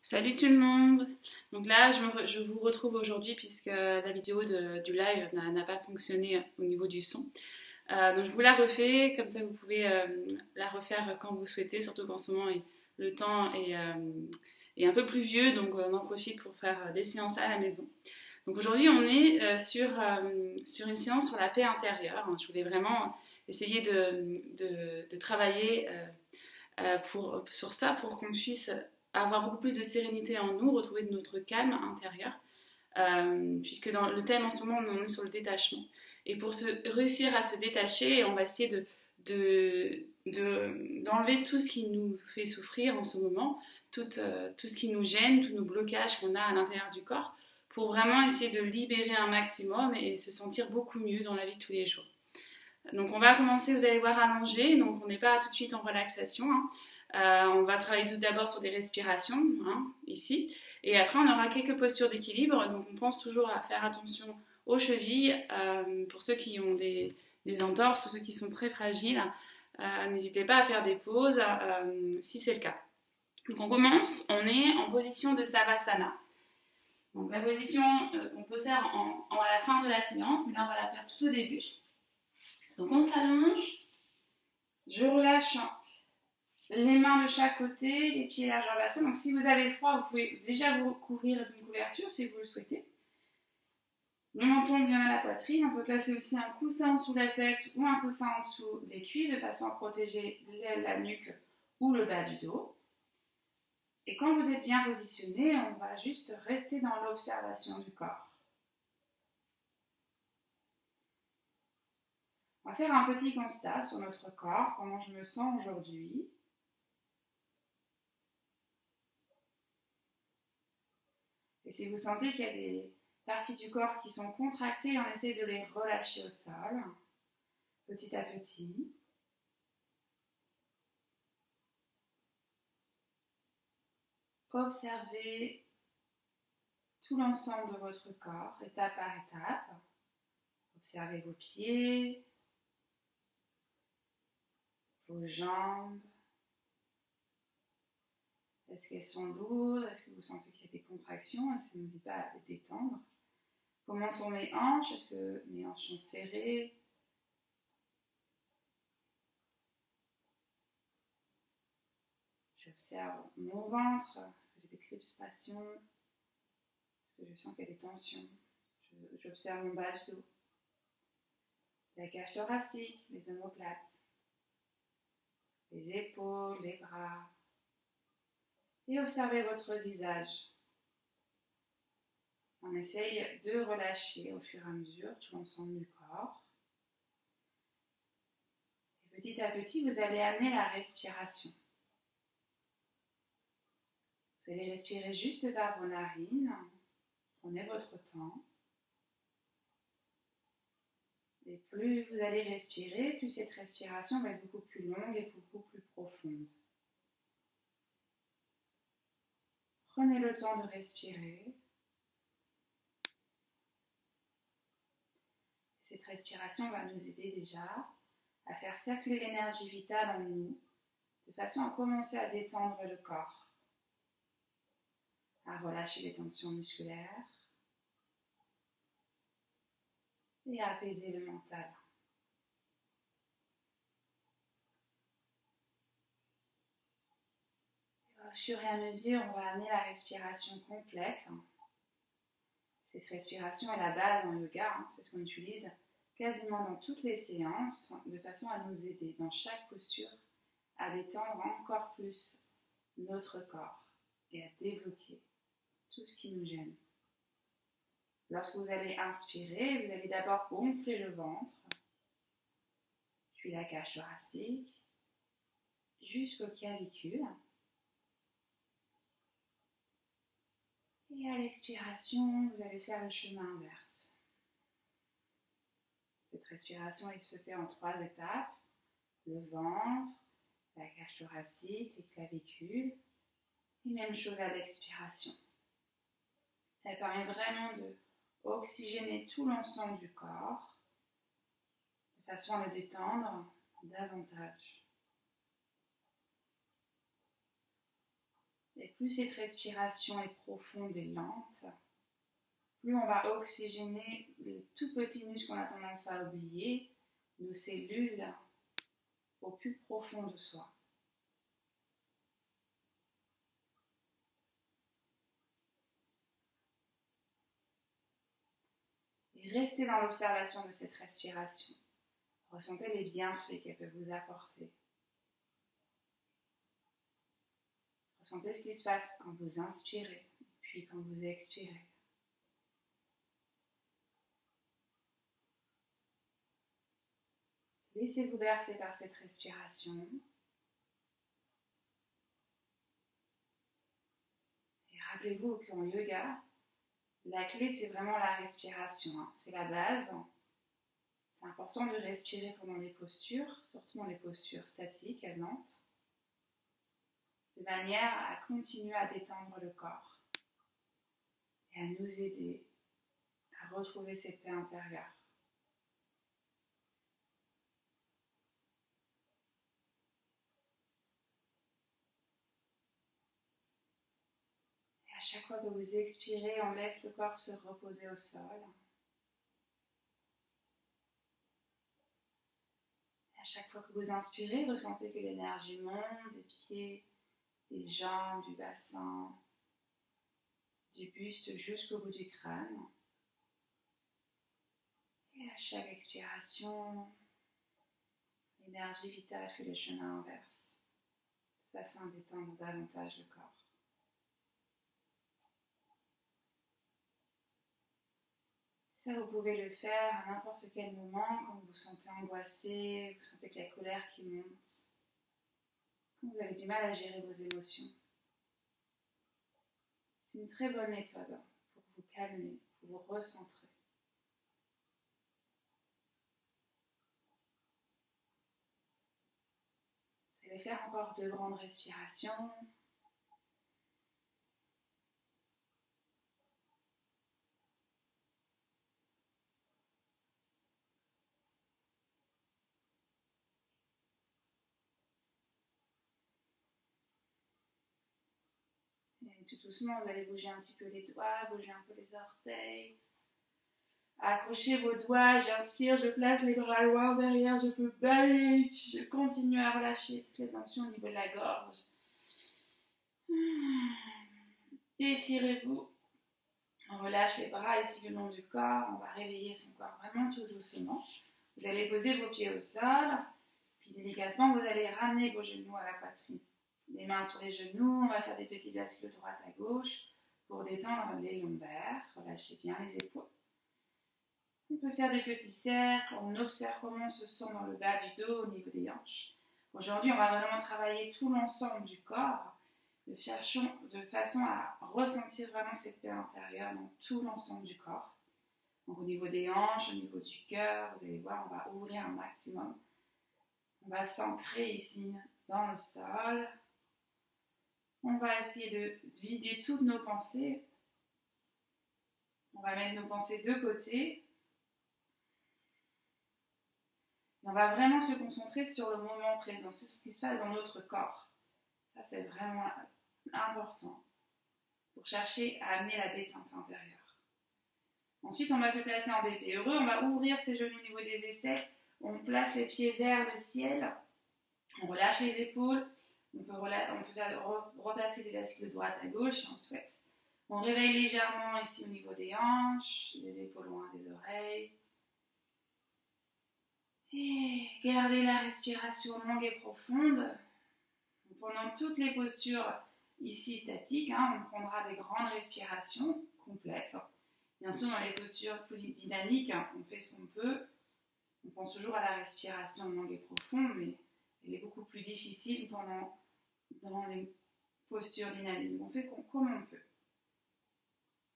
Salut tout le monde! Donc là, je vous retrouve aujourd'hui puisque la vidéo du live n'a pas fonctionné au niveau du son. Donc je vous la refais, comme ça vous pouvez la refaire quand vous souhaitez, surtout qu'en ce moment le temps est un peu pluvieux, donc on en profite pour faire des séances à la maison. Donc aujourd'hui on est sur une séance sur la paix intérieure. Je voulais vraiment essayer de travailler sur ça pour qu'on puisse avoir beaucoup plus de sérénité en nous, retrouver notre calme intérieur, puisque dans le thème en ce moment on est sur le détachement. Et pour réussir à se détacher, on va essayer d'enlever tout ce qui nous fait souffrir en ce moment, tout ce qui nous gêne, tous nos blocages qu'on a à l'intérieur du corps, pour vraiment essayer de libérer un maximum et se sentir beaucoup mieux dans la vie de tous les jours. Donc on va commencer, vous allez voir, allongé, donc on n'est pas tout de suite en relaxation, hein. On va travailler tout d'abord sur des respirations, hein, ici, et après on aura quelques postures d'équilibre, donc on pense toujours à faire attention aux chevilles, pour ceux qui ont des entorses, ceux qui sont très fragiles, n'hésitez pas à faire des pauses si c'est le cas. Donc on commence, on est en position de Savasana. Donc la position qu'on peut faire à la fin de la séance, mais là on va la faire tout au début. Donc on s'allonge, je relâche les mains de chaque côté, les pieds largeur bassin. Donc si vous avez froid, vous pouvez déjà vous recouvrir d'une couverture si vous le souhaitez. Le menton bien à la poitrine. On peut placer aussi un coussin en dessous de la tête ou un coussin en dessous des cuisses de façon à protéger la nuque ou le bas du dos. Et quand vous êtes bien positionné, on va juste rester dans l'observation du corps. On va faire un petit constat sur notre corps, comment je me sens aujourd'hui. Et si vous sentez qu'il y a des parties du corps qui sont contractées, on essaie de les relâcher au sol, petit à petit. Observez tout l'ensemble de votre corps, étape par étape. Observez vos pieds, vos jambes. Est-ce qu'elles sont lourdes? Est-ce que vous sentez qu'il y a des contractions? Est-ce que n'hésitez pas à les détendre? Comment sont mes hanches? Est-ce que mes hanches sont serrées? J'observe mon ventre. Est-ce que j'ai des crispations? Est-ce que je sens qu'il y a des tensions? J'observe mon bas du dos. La cage thoracique, les omoplates, les épaules, les bras. Et observez votre visage. On essaye de relâcher au fur et à mesure tout l'ensemble du corps. Et petit à petit, vous allez amener la respiration. Vous allez respirer juste par vos narines. Prenez votre temps. Et plus vous allez respirer, plus cette respiration va être beaucoup plus longue et beaucoup plus profonde. Prenez le temps de respirer. Cette respiration va nous aider déjà à faire circuler l'énergie vitale en nous, de façon à commencer à détendre le corps, à relâcher les tensions musculaires et à apaiser le mental. Au fur et à mesure, on va amener la respiration complète. Cette respiration est la base en yoga, c'est ce qu'on utilise quasiment dans toutes les séances, de façon à nous aider dans chaque posture à détendre encore plus notre corps et à débloquer tout ce qui nous gêne. Lorsque vous allez inspirer, vous allez d'abord gonfler le ventre, puis la cage thoracique, jusqu'aux clavicules. Et à l'expiration, vous allez faire le chemin inverse. Cette respiration, elle se fait en 3 étapes. Le ventre, la cage thoracique, les clavicules. Et même chose à l'expiration. Elle permet vraiment de oxygéner tout l'ensemble du corps, de façon à le détendre davantage. Et plus cette respiration est profonde et lente, plus on va oxygéner les tout petits muscles qu'on a tendance à oublier, nos cellules, au plus profond de soi. Et restez dans l'observation de cette respiration. Ressentez les bienfaits qu'elle peut vous apporter. Ressentez ce qui se passe quand vous inspirez, puis quand vous expirez. Laissez-vous bercer par cette respiration. Et rappelez-vous qu'en yoga, la clé c'est vraiment la respiration. C'est la base. C'est important de respirer pendant les postures, surtout dans les postures statiques, lentes, de manière à continuer à détendre le corps et à nous aider à retrouver cette paix intérieure. Et à chaque fois que vous expirez, on laisse le corps se reposer au sol. Et à chaque fois que vous inspirez, ressentez que l'énergie monte des pieds, des jambes, du bassin, du buste jusqu'au bout du crâne. Et à chaque expiration, l'énergie vitale fait le chemin inverse, de façon à détendre davantage le corps. Ça, vous pouvez le faire à n'importe quel moment, quand vous vous sentez angoissé, vous sentez que la colère qui monte, quand vous avez du mal à gérer vos émotions. C'est une très bonne méthode pour vous calmer, pour vous recentrer. Vous allez faire encore 2 grandes respirations. Et tout doucement, vous allez bouger un petit peu les doigts, bouger un peu les orteils. Accrochez vos doigts, j'inspire, je place les bras loin derrière, je peux balayer, je continue à relâcher toutes les tensions au niveau de la gorge. Étirez-vous, on relâche les bras ici le long du corps, on va réveiller son corps vraiment tout doucement. Vous allez poser vos pieds au sol, puis délicatement vous allez ramener vos genoux à la poitrine. Les mains sur les genoux, on va faire des petits bascules droite à gauche pour détendre les lombaires, relâchez bien les épaules. On peut faire des petits cercles, on observe comment on se sent dans le bas du dos au niveau des hanches. Aujourd'hui, on va vraiment travailler tout l'ensemble du corps, de façon à ressentir vraiment cette paix intérieure dans tout l'ensemble du corps. Donc au niveau des hanches, au niveau du cœur, vous allez voir, on va ouvrir un maximum. On va s'ancrer ici dans le sol. On va essayer de vider toutes nos pensées. On va mettre nos pensées de côté. Et on va vraiment se concentrer sur le moment présent, sur ce qui se passe dans notre corps. Ça, c'est vraiment important pour chercher à amener la détente intérieure. Ensuite, on va se placer en bébé heureux. On va ouvrir ses genoux au niveau des aisselles. On place les pieds vers le ciel. On relâche les épaules. On peut replacer des bascules de droite à gauche si on souhaite. On réveille légèrement ici au niveau des hanches, les épaules loin des oreilles. Et gardez la respiration longue et profonde. Pendant toutes les postures ici statiques, on prendra des grandes respirations complètes. Bien sûr, dans les postures plus dynamiques, on fait ce qu'on peut. On pense toujours à la respiration longue et profonde, mais elle est beaucoup plus difficile dans les postures dynamiques. On fait comme on peut.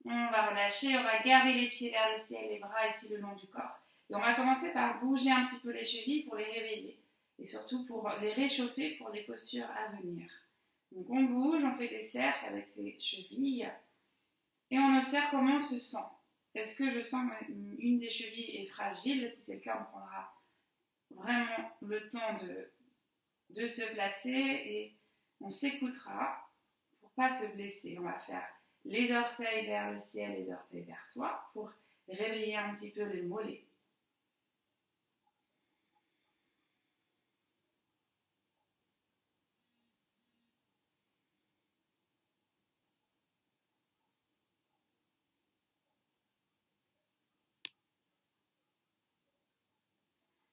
On va relâcher, on va garder les pieds vers le ciel, les bras ici le long du corps. Et on va commencer par bouger un petit peu les chevilles pour les réveiller. Et surtout pour les réchauffer pour les postures à venir. Donc on bouge, on fait des cercles avec ses chevilles. Et on observe comment on se sent. Est-ce que je sens qu'une des chevilles est fragile? Si c'est le cas, on prendra vraiment le temps de se placer et on s'écoutera pour pas se blesser. On va faire les orteils vers le ciel, les orteils vers soi pour réveiller un petit peu les mollets.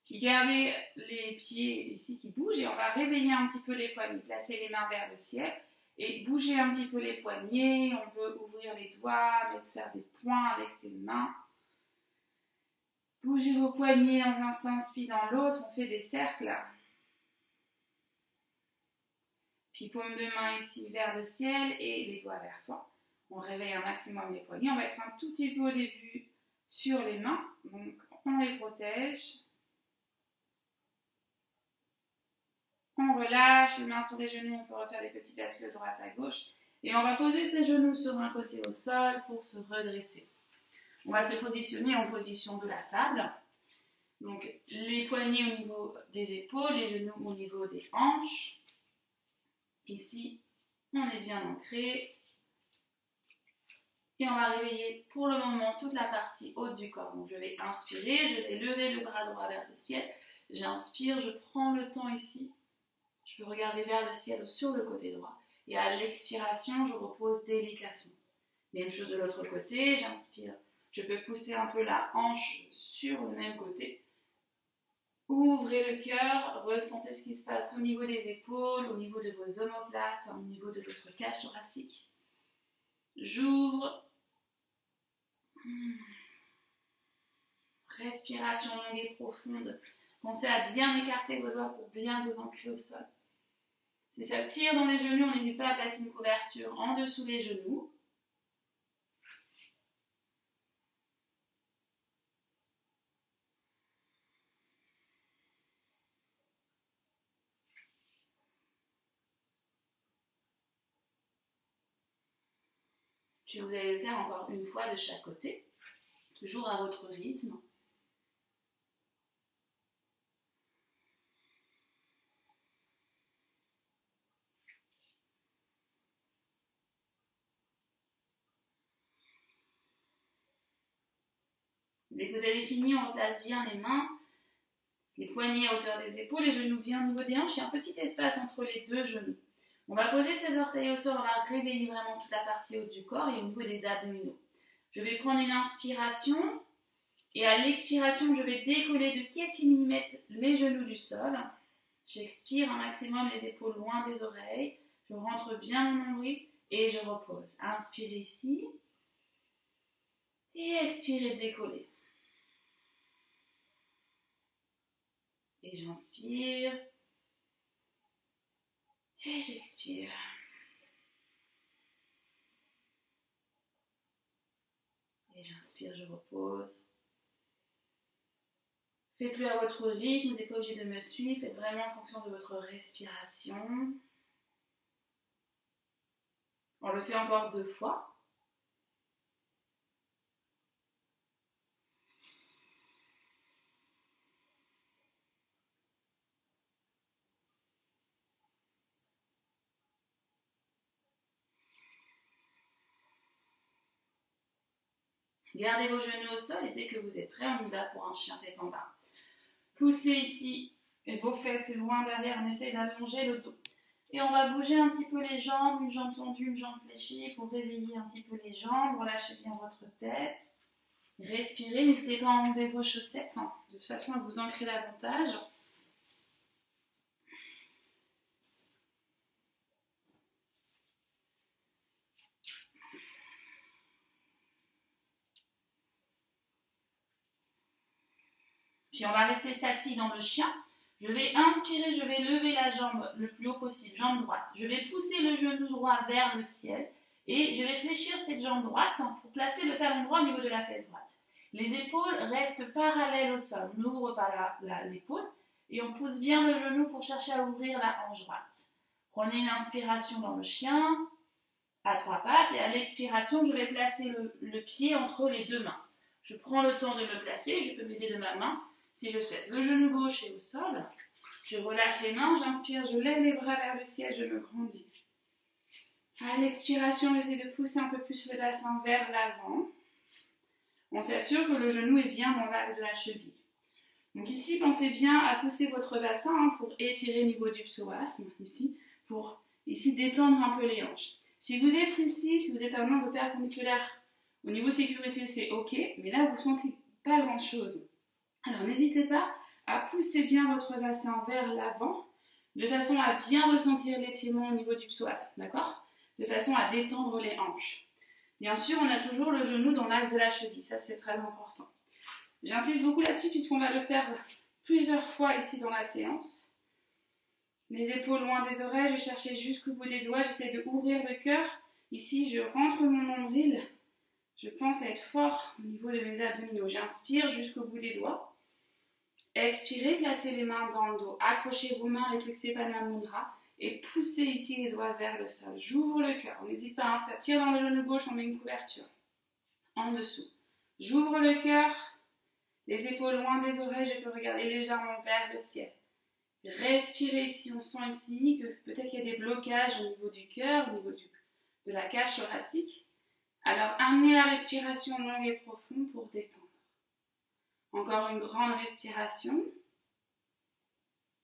Puis gardez les pieds ici qui bougent et on va réveiller un petit peu les poignets. Placer les mains vers le ciel et bouger un petit peu les poignets. On peut ouvrir les doigts, faire des points avec ses mains. Bougez vos poignets dans un sens puis dans l'autre. On fait des cercles. Puis paume de main ici vers le ciel et les doigts vers soi. On réveille un maximum les poignets. On va être un tout petit peu au début sur les mains. Donc on les protège. On relâche, les mains sur les genoux, on peut refaire des petits bascules de droite à gauche. Et on va poser ses genoux sur un côté au sol pour se redresser. On va se positionner en position de la table. Donc les poignets au niveau des épaules, les genoux au niveau des hanches. Ici, on est bien ancré. Et on va réveiller pour le moment toute la partie haute du corps. Donc je vais inspirer, je vais lever le bras droit vers le ciel. J'inspire, je prends le temps ici. Je peux regarder vers le ciel ou sur le côté droit. Et à l'expiration, je repose délicatement. Même chose de l'autre côté, j'inspire. Je peux pousser un peu la hanche sur le même côté. Ouvrez le cœur, ressentez ce qui se passe au niveau des épaules, au niveau de vos omoplates, au niveau de votre cage thoracique. J'ouvre. Respiration longue et profonde. Pensez à bien écarter vos doigts pour bien vous ancrer au sol. Si ça tire dans les genoux, on n'hésite pas à placer une couverture en dessous des genoux. Puis vous allez le faire encore une fois de chaque côté, toujours à votre rythme. Dès que vous avez fini, on replace bien les mains, les poignets à hauteur des épaules, les genoux bien au niveau des hanches. Il y a un petit espace entre les deux genoux. On va poser ses orteils au sol, on va réveiller vraiment toute la partie haute du corps et au niveau des abdominaux. Je vais prendre une inspiration et à l'expiration, je vais décoller de quelques millimètres les genoux du sol. J'expire un maximum, les épaules loin des oreilles. Je rentre bien mon nombril et je repose. Inspirez ici et expirez, décoller. Et j'inspire. Et j'expire. Et j'inspire, je repose. Faites-le à votre rythme, vous n'êtes pas obligé de me suivre. Faites vraiment en fonction de votre respiration. On le fait encore 2 fois. Gardez vos genoux au sol et dès que vous êtes prêts, on y va pour un chien tête en bas. Poussez ici et vos fesses loin derrière, on essaie d'allonger le dos. Et on va bouger un petit peu les jambes, une jambe tendue, une jambe fléchie pour réveiller un petit peu les jambes. Relâchez bien votre tête. Respirez, n'hésitez pas à enlever vos chaussettes, de façon à vous ancrer davantage. Puis on va rester statique dans le chien. Je vais inspirer, je vais lever la jambe le plus haut possible, jambe droite. Je vais pousser le genou droit vers le ciel et je vais fléchir cette jambe droite pour placer le talon droit au niveau de la fesse droite. Les épaules restent parallèles au sol. On n'ouvre pas l'épaule et on pousse bien le genou pour chercher à ouvrir la hanche droite. Prenez une inspiration dans le chien à 3 pattes et à l'expiration, je vais placer le pied entre les 2 mains. Je prends le temps de me placer, je peux m'aider de ma main. Si je souhaite, le genou gauche est au sol, je relâche les mains, j'inspire, je lève les bras vers le ciel, je me grandis. À l'expiration, j'essaie de pousser un peu plus le bassin vers l'avant. On s'assure que le genou est bien dans l'axe de la cheville. Donc ici, pensez bien à pousser votre bassin pour étirer au niveau du psoasme, ici, pour ici détendre un peu les hanches. Si vous êtes ici, si vous êtes à un angle perpendiculaire, au niveau sécurité, c'est ok, mais là, vous ne sentez pas grand-chose. Alors n'hésitez pas à pousser bien votre bassin vers l'avant, de façon à bien ressentir l'étirement au niveau du psoas, d'accord? De façon à détendre les hanches. Bien sûr, on a toujours le genou dans l'axe de la cheville, ça c'est très important. J'insiste beaucoup là-dessus puisqu'on va le faire plusieurs fois ici dans la séance. Les épaules loin des oreilles, je vais chercher jusqu'au bout des doigts, j'essaie de ouvrir le cœur. Ici, je rentre mon nombril, je pense à être fort au niveau de mes abdominaux. J'inspire jusqu'au bout des doigts. Expirez, placez les mains dans le dos, accrochez vos mains avec le Ksepana Mudra et poussez ici les doigts vers le sol. J'ouvre le cœur, n'hésite pas, ça tire dans le genou gauche, on met une couverture. En dessous. J'ouvre le cœur. Les épaules loin des oreilles, je peux regarder légèrement vers le ciel. Respirez ici, on sent ici que peut-être qu'il y a des blocages au niveau du cœur, au niveau de la cage thoracique. Alors amenez la respiration longue et profonde pour détendre. Encore une grande respiration.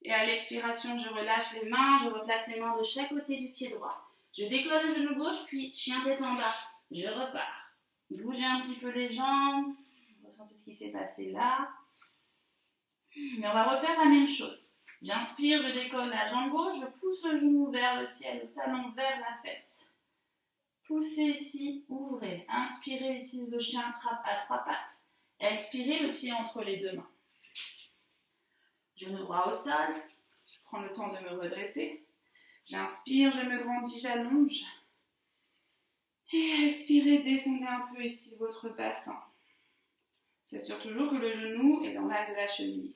Et à l'expiration, je relâche les mains, je replace les mains de chaque côté du pied droit. Je décolle le genou gauche, puis chien tête en bas. Je repars. Bougez un petit peu les jambes. Ressentez ce qui s'est passé là. Mais on va refaire la même chose. J'inspire, je décolle la jambe gauche, je pousse le genou vers le ciel, le talon vers la fesse. Poussez ici, ouvrez. Inspirez ici, le chien trappe à 3 pattes. Expirez, le pied entre les 2 mains. Genou droit au sol. Je prends le temps de me redresser. J'inspire, je me grandis, j'allonge. Et expirez, descendez un peu ici votre bassin. S'assure toujours que le genou est dans l'axe de la cheville.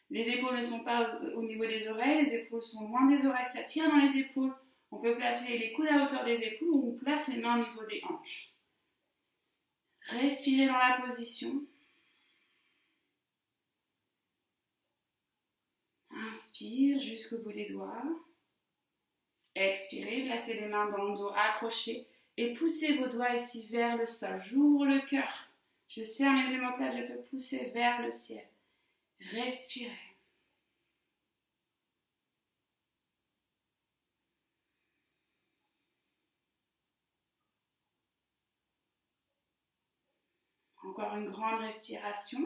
Les épaules ne sont pas au niveau des oreilles, les épaules sont loin des oreilles, ça tire dans les épaules. On peut placer les coudes à hauteur des épaules ou on place les mains au niveau des hanches. Respirez dans la position. Inspire jusqu'au bout des doigts. Expirez, placez les mains dans le dos accrochées et poussez vos doigts ici vers le sol. J'ouvre le cœur. Je serre mes omoplates, je peux pousser vers le ciel. Respirez. Encore une grande respiration.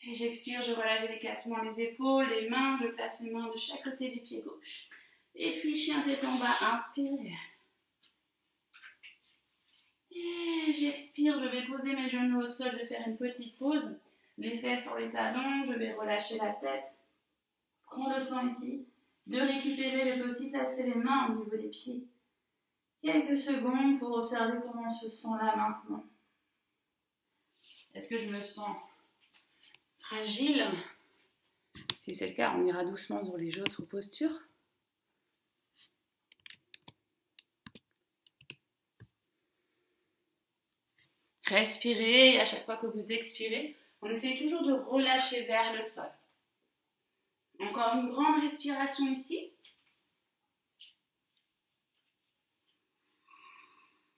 Et j'expire, je relâche délicatement les épaules, les mains, je place les mains de chaque côté du pied gauche. Et puis chien tête en bas, inspirez. Et j'expire, je vais poser mes genoux au sol, je vais faire une petite pause. Les fesses sur les talons, je vais relâcher la tête. Prends le temps ici de récupérer, je peux aussi placer les mains au niveau des pieds. Quelques secondes pour observer comment on se sent là maintenant. Est-ce que je me sens fragile? Si c'est le cas, on ira doucement sur les autres postures. Respirez et à chaque fois que vous expirez, on essaye toujours de relâcher vers le sol. Encore une grande respiration ici.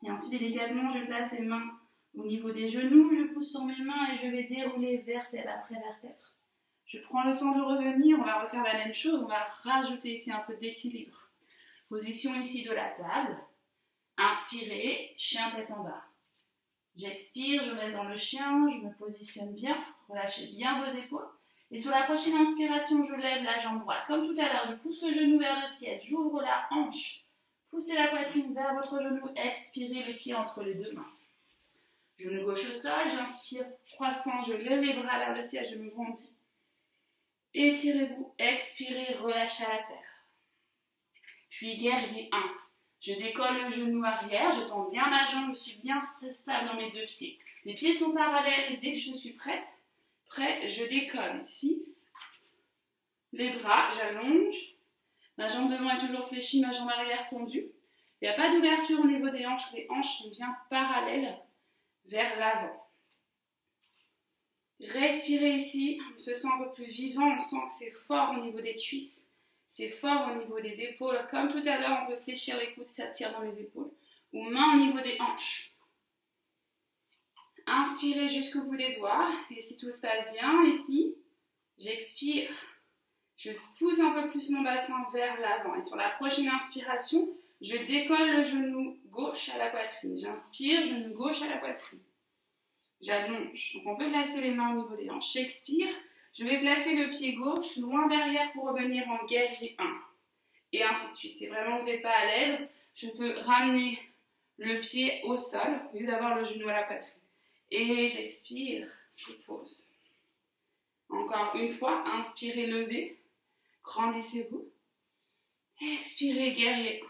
Et ensuite, délicatement, je place les mains au niveau des genoux, je pousse sur mes mains et je vais dérouler vertèbre après vertèbre. Je prends le temps de revenir, on va refaire la même chose, on va rajouter ici un peu d'équilibre. Position ici de la table. Inspirez, chien tête en bas. J'expire, je reste dans le chien, je me positionne bien, relâchez bien vos épaules. Et sur la prochaine inspiration, je lève la jambe droite. Comme tout à l'heure, je pousse le genou vers le ciel, j'ouvre la hanche. Poussez la poitrine vers votre genou, expirez le pied entre les 2 mains. Genou gauche au sol, j'inspire, croissant, je lève les bras vers le ciel, je me grandis. Étirez-vous, expirez, relâchez à la terre. Puis guerrier 1. Je décolle le genou arrière, je tends bien ma jambe, je suis bien stable dans mes 2 pieds. Les pieds sont parallèles et dès que je suis prête, je décolle ici. Les bras, j'allonge. Ma jambe devant est toujours fléchie, ma jambe arrière tendue. Il n'y a pas d'ouverture au niveau des hanches, les hanches sont bien parallèles vers l'avant. Respirez ici, on se sent un peu plus vivant, on sent que c'est fort au niveau des cuisses. C'est fort au niveau des épaules. Comme tout à l'heure, on peut fléchir les coudes, s'attire dans les épaules. Ou main au niveau des hanches. Inspirez jusqu'au bout des doigts. Et si tout se passe bien, ici, j'expire. Je pousse un peu plus mon bassin vers l'avant. Et sur la prochaine inspiration, je décolle le genou gauche à la poitrine. J'inspire, genou gauche à la poitrine. J'allonge. Donc on peut placer les mains au niveau des hanches. J'expire. Je vais placer le pied gauche loin derrière pour revenir en guerrier 1. Et ainsi de suite. Si vraiment vous n'êtes pas à l'aise, je peux ramener le pied au sol au lieu d'avoir le genou à la poitrine. Et j'expire, je pose. Encore une fois, inspirez, levez. Grandissez-vous. Expirez, guerrier 1.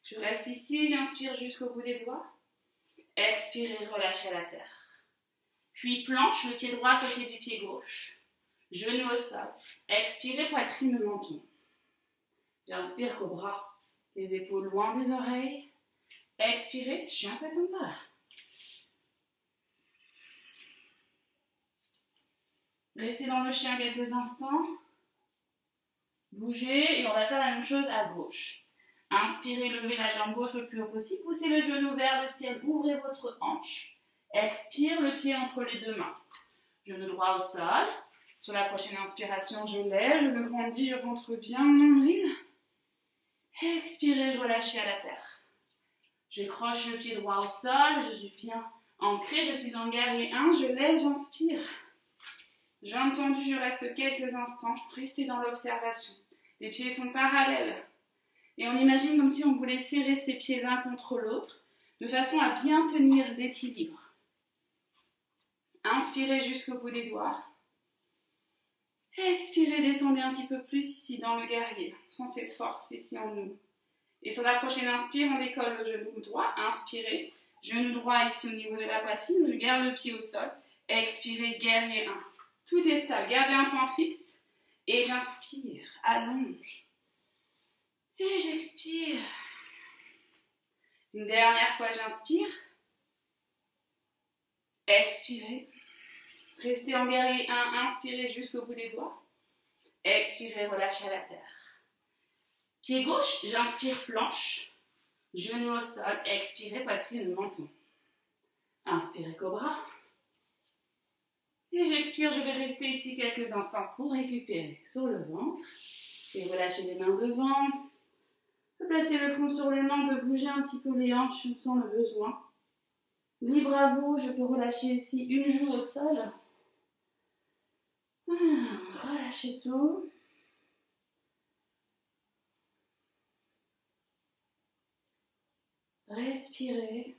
Je reste ici, j'inspire jusqu'au bout des doigts. Expirez, relâchez la terre. Puis planche, le pied droit à côté du pied gauche. Genou au sol. Expirez, poitrine, menton. J'inspire, cobra. Les épaules loin des oreilles. Expirez, chien tête en bas. Restez dans le chien quelques instants. Bougez et on va faire la même chose à gauche. Inspirez, levez la jambe gauche le plus haut possible. Poussez le genou vers le ciel, ouvrez votre hanche. Expire, le pied entre les deux mains. Genou droit au sol. Sur la prochaine inspiration, je lève, je me grandis, je rentre bien en nombril. Expirez, je relâche à la terre. Je croche le pied droit au sol, je suis bien ancré, je suis en guerrier 1, je lève, j'inspire. Jambes tendues, je reste quelques instants, restez dans l'observation. Les pieds sont parallèles. Et on imagine comme si on voulait serrer ses pieds l'un contre l'autre, de façon à bien tenir l'équilibre. Inspirez jusqu'au bout des doigts. Expirez, descendez un petit peu plus ici dans le guerrier, sans cette force ici en nous. Et sur la prochaine inspire, on décolle le genou droit. Inspirez, genou droit ici au niveau de la poitrine, je garde le pied au sol. Expirez, guerrier 1. Tout est stable, gardez un point fixe. Et j'inspire, allonge. Et j'expire. Une dernière fois, j'inspire. Expirez. Restez en guerrier 1, inspirez jusqu'au bout des doigts. Expirez, relâchez à la terre. Pied gauche, j'inspire, planche. Genou au sol, expirez, poitrine, menton. Inspirez, cobra. Et j'expire, je vais rester ici quelques instants pour récupérer sur le ventre. Et relâchez les mains devant. On peut placer le front sur les mains, on peut bouger un petit peu les hanches si on sent le besoin. Libre à vous, je peux relâcher ici une joue au sol. Relâchez tout. Respirez.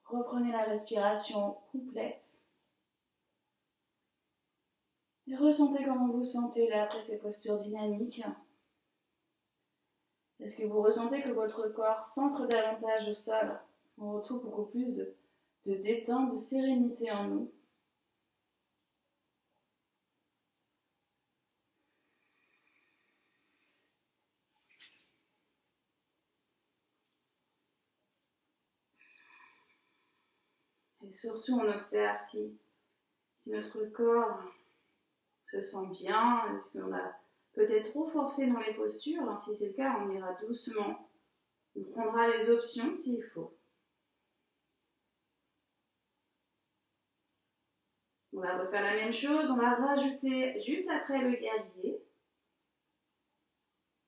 Reprenez la respiration complète. Et ressentez comment vous sentez là après ces postures dynamiques. Est-ce que vous ressentez que votre corps s'ancre davantage au sol? On retrouve beaucoup plus de détente, de sérénité en nous. Et surtout, on observe si notre corps se sent bien, est-ce qu'on a peut-être trop forcé dans les postures. Si c'est le cas, on ira doucement. On prendra les options s'il faut. On va refaire la même chose, on va rajouter juste après le guerrier,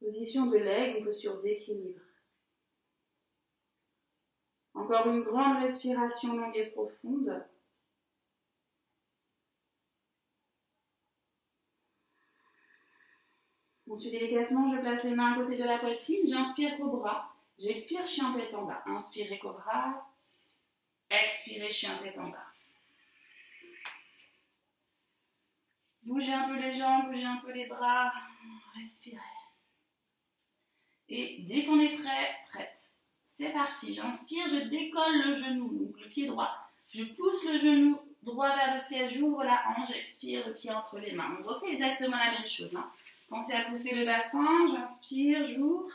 position de l'aigle, une posture d'équilibre. Encore une grande respiration longue et profonde. Ensuite, délicatement, je place les mains à côté de la poitrine, j'inspire cobra, j'expire chien tête en bas. Inspirez cobra, expirez chien tête en bas. Bougez un peu les jambes, bougez un peu les bras, respirez. Et dès qu'on est prêt, prête, c'est parti. J'inspire, je décolle le genou, donc le pied droit. Je pousse le genou droit vers le ciel, j'ouvre la hanche, j'expire, le pied entre les mains. On refait exactement la même chose. Pensez à pousser le bassin, j'inspire, j'ouvre.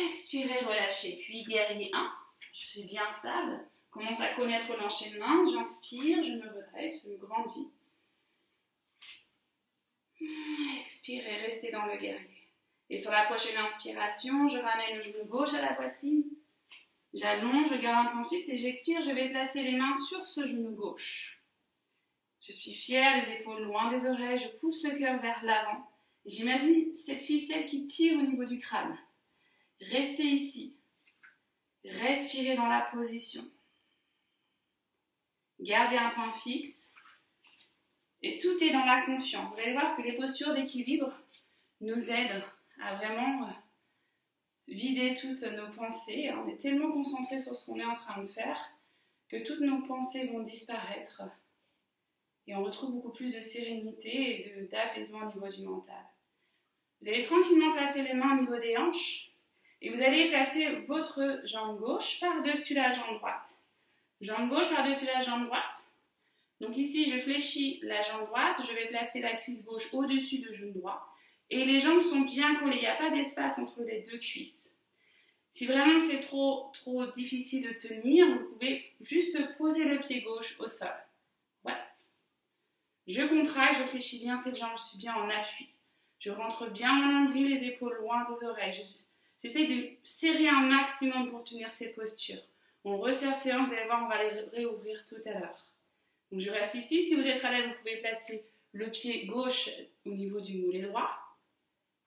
Expirez, relâchez. Puis guerrier 1, je suis bien stable. commence à connaître l'enchaînement. J'inspire, je me redresse, je me grandis. Expire et restez dans le guerrier. Et sur la prochaine inspiration, je ramène le genou gauche à la poitrine. J'allonge, je garde un point fixe et j'expire, je vais placer les mains sur ce genou gauche. Je suis fière, les épaules loin des oreilles, je pousse le cœur vers l'avant. J'imagine cette ficelle qui tire au niveau du crâne. Restez ici. Respirez dans la position. Gardez un point fixe. Et tout est dans la confiance. Vous allez voir que les postures d'équilibre nous aident à vraiment vider toutes nos pensées. On est tellement concentré sur ce qu'on est en train de faire que toutes nos pensées vont disparaître. Et on retrouve beaucoup plus de sérénité et d'apaisement au niveau du mental. Vous allez tranquillement placer les mains au niveau des hanches et vous allez placer votre jambe gauche par-dessus la jambe droite. Jambe gauche par-dessus la jambe droite. Donc ici, je fléchis la jambe droite, je vais placer la cuisse gauche au-dessus du genou droit. Et les jambes sont bien collées, il n'y a pas d'espace entre les deux cuisses. Si vraiment c'est trop difficile de tenir, vous pouvez juste poser le pied gauche au sol. Voilà. Je contracte, je fléchis bien cette jambe, je suis bien en appui. Je rentre bien mon nombril, les épaules loin des oreilles. J'essaie de serrer un maximum pour tenir cette posture. On resserre ces hanches, vous allez voir, on va les réouvrir tout à l'heure. Donc je reste ici. Si vous êtes à l'aise, vous pouvez placer le pied gauche au niveau du mollet droit.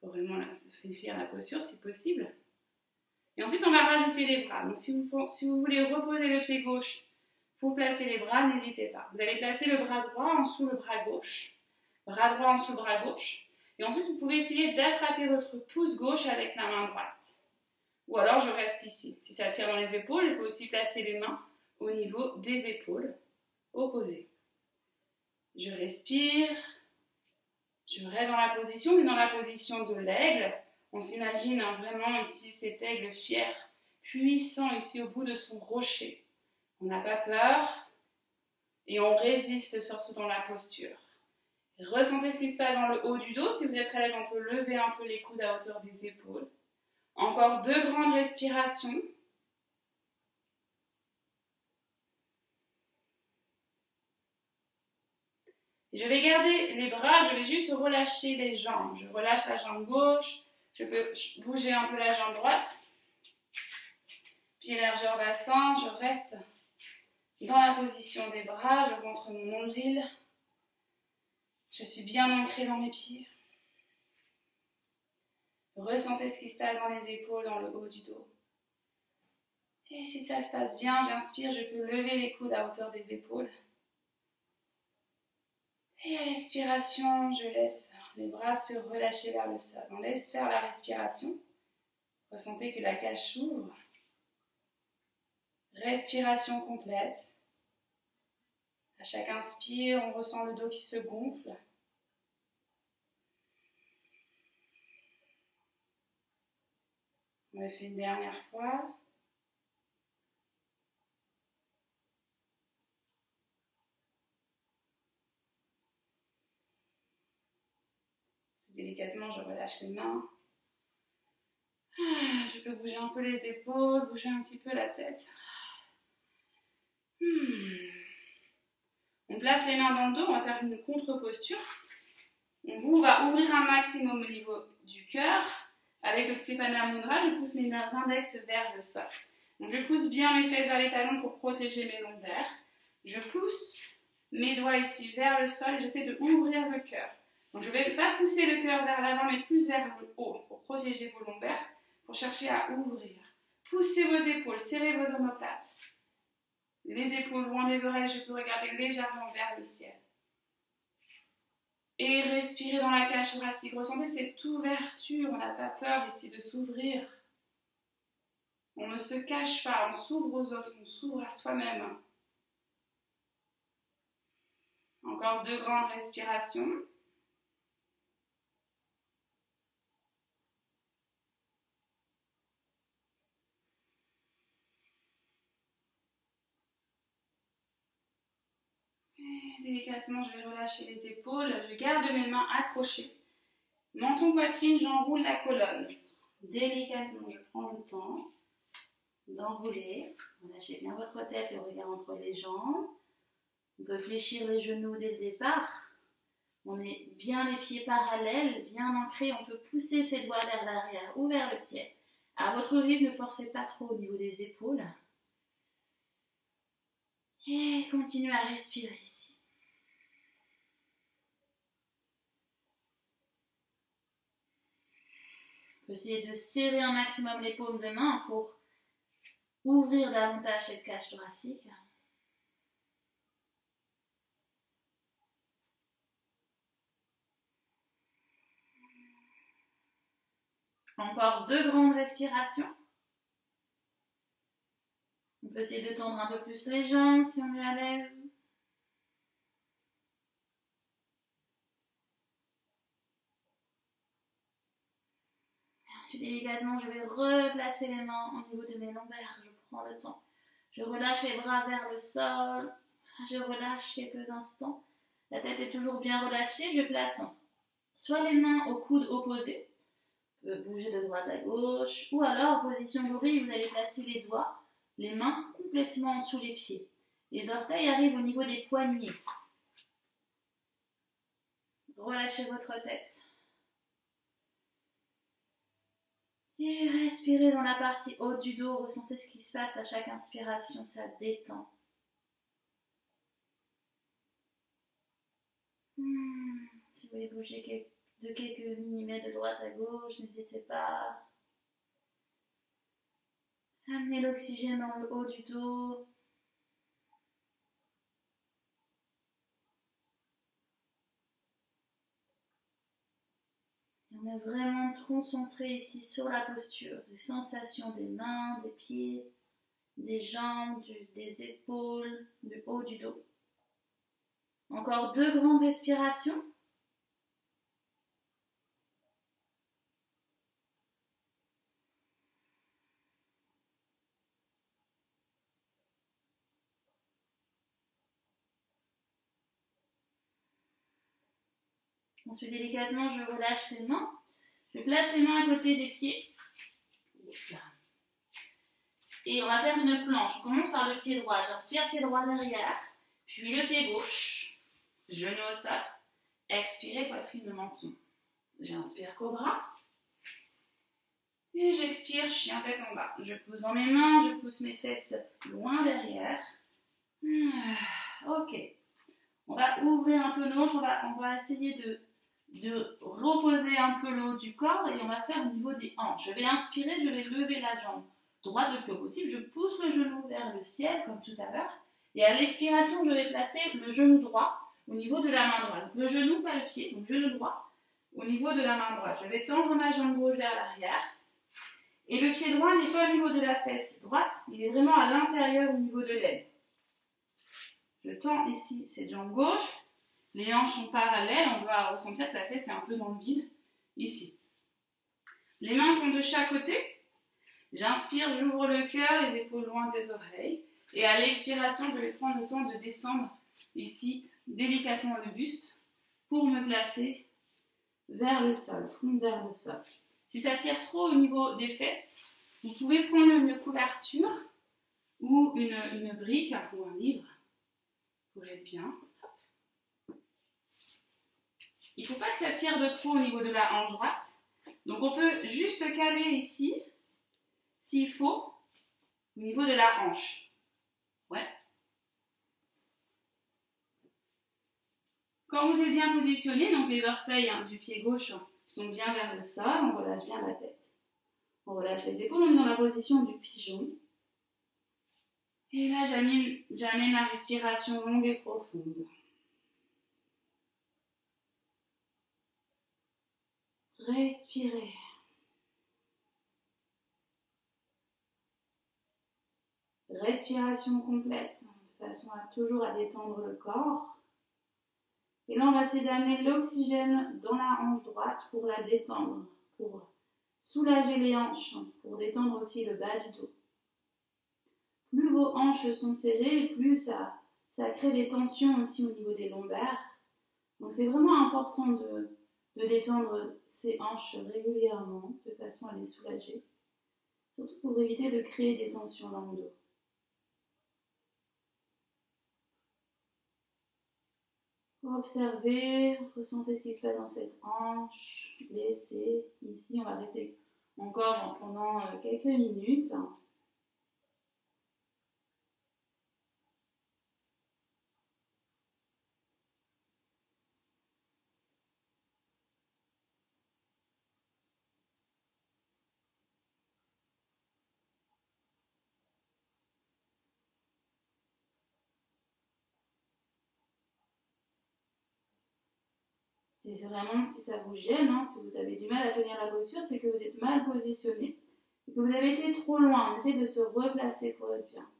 Pour vraiment faire la posture si possible. Et ensuite, on va rajouter les bras. Donc si vous voulez reposer le pied gauche pour placer les bras, n'hésitez pas. Vous allez placer le bras droit en dessous le bras gauche. Bras droit en dessous le bras gauche. Et ensuite, vous pouvez essayer d'attraper votre pouce gauche avec la main droite. Ou alors, je reste ici. Si ça tire dans les épaules, je peux aussi placer les mains au niveau des épaules opposées. Je respire. Je reste dans la position, on est dans la position de l'aigle. On s'imagine vraiment ici cet aigle fier, puissant ici au bout de son rocher. On n'a pas peur et on résiste surtout dans la posture. Ressentez ce qui se passe dans le haut du dos. Si vous êtes à l'aise, on peut lever un peu les coudes à hauteur des épaules. Encore 2 grandes respirations. Je vais garder les bras, je vais juste relâcher les jambes. Je relâche la jambe gauche, je peux bouger un peu la jambe droite. Pied largeur bassin, je reste dans la position des bras, je rentre mon nombril. Je suis bien ancrée dans mes pieds. Ressentez ce qui se passe dans les épaules, dans le haut du dos. Et si ça se passe bien, j'inspire, je peux lever les coudes à hauteur des épaules. Et à l'expiration, je laisse les bras se relâcher vers le sol. On laisse faire la respiration. Ressentez que la cage s'ouvre. Respiration complète. À chaque inspire, on ressent le dos qui se gonfle. On le fait une dernière fois. Délicatement, je relâche les mains. Je peux bouger un peu les épaules, bouger un petit peu la tête. On place les mains dans le dos, on va faire une contre-posture. On va ouvrir un maximum au niveau du cœur. Avec le Ksepana Mudra, je pousse mes index vers le sol. Donc, je pousse bien mes fesses vers les talons pour protéger mes lombaires. Je pousse mes doigts ici vers le sol, j'essaie de ouvrir le cœur. Donc, je ne vais pas pousser le cœur vers l'avant, mais plus vers le haut pour protéger vos lombaires, pour chercher à ouvrir. Poussez vos épaules, serrez vos omoplates. Les épaules loin des oreilles, je peux regarder légèrement vers le ciel. Et respirez dans la cage thoracique. Ressentez cette ouverture, on n'a pas peur ici de s'ouvrir. On ne se cache pas, on s'ouvre aux autres, on s'ouvre à soi-même. Encore 2 grandes respirations. Délicatement, je vais relâcher les épaules. Je garde mes mains accrochées. Menton, poitrine, j'enroule la colonne. Délicatement, je prends le temps. d'enrouler. Relâchez bien votre tête, le regard entre les jambes. On peut fléchir les genoux dès le départ. On est bien les pieds parallèles, bien ancrés. On peut pousser ses doigts vers l'arrière ou vers le ciel. À votre rythme, ne forcez pas trop au niveau des épaules. Et continuez à respirer ici. On peut essayer de serrer un maximum les paumes de main pour ouvrir davantage cette cage thoracique. Encore 2 grandes respirations. On peut essayer de tendre un peu plus les jambes si on est à l'aise. Ensuite, délicatement, je vais replacer les mains au niveau de mes lombaires. Je prends le temps. Je relâche les bras vers le sol. Je relâche quelques instants. La tête est toujours bien relâchée. Je place soit les mains aux coudes opposés. Vous pouvez bouger de droite à gauche. Ou alors, en position gorille, vous allez placer les doigts, les mains complètement sous les pieds. Les orteils arrivent au niveau des poignets. Relâchez votre tête. Et respirez dans la partie haute du dos. Ressentez ce qui se passe à chaque inspiration. Ça détend. Si vous voulez bouger de quelques millimètres de droite à gauche, n'hésitez pas. Amenez l'oxygène dans le haut du dos. On est vraiment concentré ici sur la posture, des sensations des mains, des pieds, des jambes, des épaules, du haut du dos. Encore 2 grandes respirations. Ensuite, délicatement, je relâche les mains. Je place les mains à côté des pieds. Et on va faire une planche. On commence par le pied droit. J'inspire, pied droit derrière. Puis le pied gauche. Genou au sol. Expirez, poitrine de menton. J'inspire cobra. Et j'expire, chien tête en bas. Je pousse dans mes mains, je pousse mes fesses loin derrière. Ok. On va ouvrir un peu nos hanches. On va essayer de reposer un peu le haut du corps et on va faire au niveau des hanches. Je vais inspirer, je vais lever la jambe droite le plus possible. Je pousse le genou vers le ciel comme tout à l'heure. Et à l'expiration, je vais placer le genou droit au niveau de la main droite. Le genou, pas le pied, donc genou droit au niveau de la main droite. Je vais tendre ma jambe gauche vers l'arrière. Et le pied droit n'est pas au niveau de la fesse droite, il est vraiment à l'intérieur au niveau de l'aine. Je tends ici cette jambe gauche. Les hanches sont parallèles, on doit ressentir que la fesse est un peu dans le vide, ici. Les mains sont de chaque côté. J'inspire, j'ouvre le cœur, les épaules loin des oreilles. Et à l'expiration, je vais prendre le temps de descendre ici, délicatement le buste, pour me placer vers le sol, front vers le sol. Si ça tire trop au niveau des fesses, vous pouvez prendre une couverture ou une brique ou un livre pour être bien. Il ne faut pas que ça tire de trop au niveau de la hanche droite. Donc on peut juste caler ici, s'il faut, au niveau de la hanche. Ouais. Quand vous êtes bien positionné, donc les orteils du pied gauche sont bien vers le sol, on relâche bien la tête. On relâche les épaules, on est dans la position du pigeon. Et là, j'amène ma respiration longue et profonde. Respirez. Respiration complète, de façon à toujours détendre le corps. Et là, on va essayer d'amener l'oxygène dans la hanche droite pour la détendre, pour soulager les hanches, pour détendre aussi le bas du dos. Plus vos hanches sont serrées, plus ça crée des tensions aussi au niveau des lombaires. Donc c'est vraiment important de détendre ces hanches régulièrement, de façon à les soulager. surtout pour éviter de créer des tensions dans le dos. Observez, ressentez ce qui se passe dans cette hanche, laissez. Ici, on va rester encore pendant quelques minutes. Et c'est vraiment si ça vous gêne, hein, si vous avez du mal à tenir la posture, c'est que vous êtes mal positionné et que vous avez été trop loin. On essaie de se replacer pour être bien.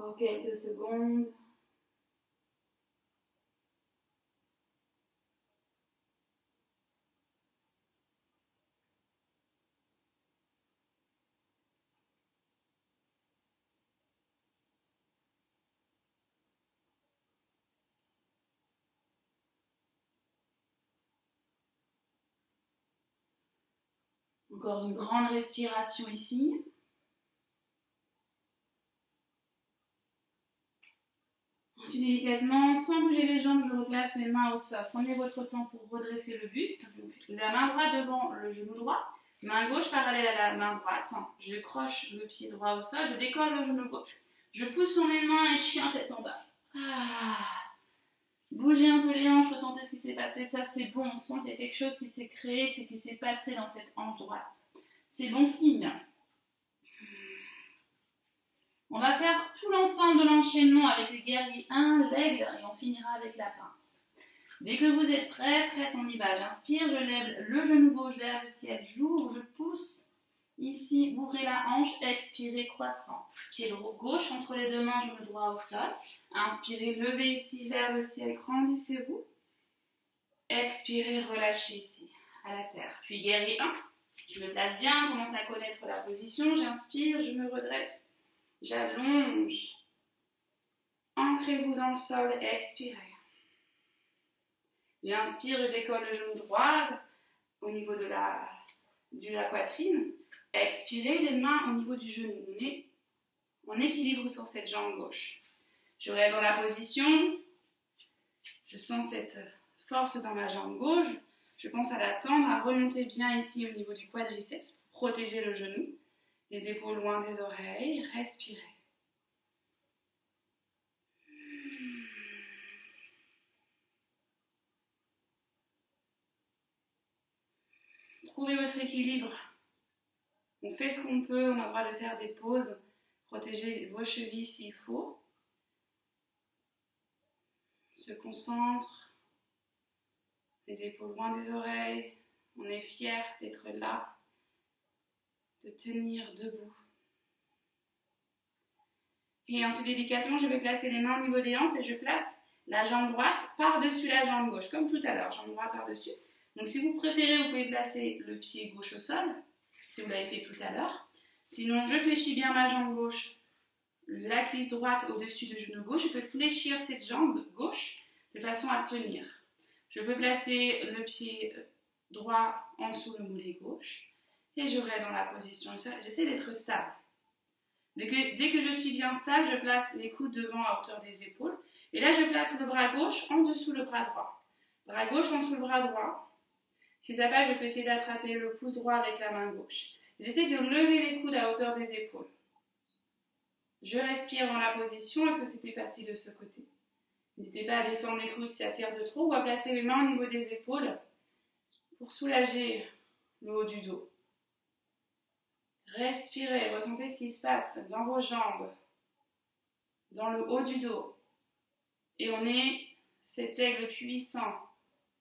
Encore quelques secondes. Encore une grande respiration ici. Ensuite, délicatement, sans bouger les jambes, je replace mes mains au sol. Prenez votre temps pour redresser le buste. Donc, la main droite devant le genou droit, main gauche parallèle à la main droite. Je croche le pied droit au sol, je décolle le genou gauche. Je pousse sur mes mains et chien tête en bas. Bougez un peu les hanches, ressentez ce qui s'est passé. Ça, c'est bon. On sent qu'il y a quelque chose qui s'est créé, c'est qui s'est passé dans cette hanche droite. C'est bon signe. On va faire tout l'ensemble de l'enchaînement avec le guerrier 1, l'aigle, et on finira avec la pince. Dès que vous êtes prête, on y va. J'inspire, je lève le genou gauche vers le ciel, j'ouvre, je pousse. Ici, ouvrez la hanche, expirez, croissant. Pied gauche entre les deux mains, genou droit au sol. Inspirez, levez ici vers le ciel, grandissez-vous. Expirez, relâchez ici, à la terre. Puis guerrier 1, je me place bien, commence à connaître la position. J'inspire, je me redresse. J'allonge. Ancrez-vous dans le sol, expirez. J'inspire, je décolle le genou droit au niveau de la poitrine. Expirez, les mains au niveau du genou. On est en équilibre sur cette jambe gauche. Je reste dans la position. Je sens cette force dans ma jambe gauche. Je pense à la tendre, à remonter bien ici au niveau du quadriceps pour protéger le genou. Les épaules loin des oreilles. Respirez. Trouvez votre équilibre. On fait ce qu'on peut, on a le droit de faire des pauses. Protégez vos chevilles s'il faut. Se concentre. Les épaules loin des oreilles. On est fiers d'être là, de tenir debout. Et ensuite, délicatement, je vais placer les mains au niveau des hanches et je place la jambe droite par-dessus la jambe gauche, comme tout à l'heure, jambe droite par-dessus. Donc, si vous préférez, vous pouvez placer le pied gauche au sol, si vous l'avez fait tout à l'heure. Sinon, je fléchis bien ma jambe gauche, la cuisse droite au-dessus du genou gauche. Je peux fléchir cette jambe gauche de façon à tenir. Je peux placer le pied droit en dessous le mollet gauche et je reste dans la position. J'essaie d'être stable. Dès que je suis bien stable, je place les coudes devant à hauteur des épaules. Et là, je place le bras gauche en dessous le bras droit. Bras gauche en dessous le bras droit. Si ça passe, je peux essayer d'attraper le pouce droit avec la main gauche. J'essaie de lever les coudes à hauteur des épaules. Je respire dans la position. Est-ce que c'est plus facile de ce côté? N'hésitez pas à descendre les coudes si ça tire de trop ou à placer les mains au niveau des épaules pour soulager le haut du dos. Respirez, ressentez ce qui se passe dans vos jambes, dans le haut du dos. Et on est cet aigle puissant.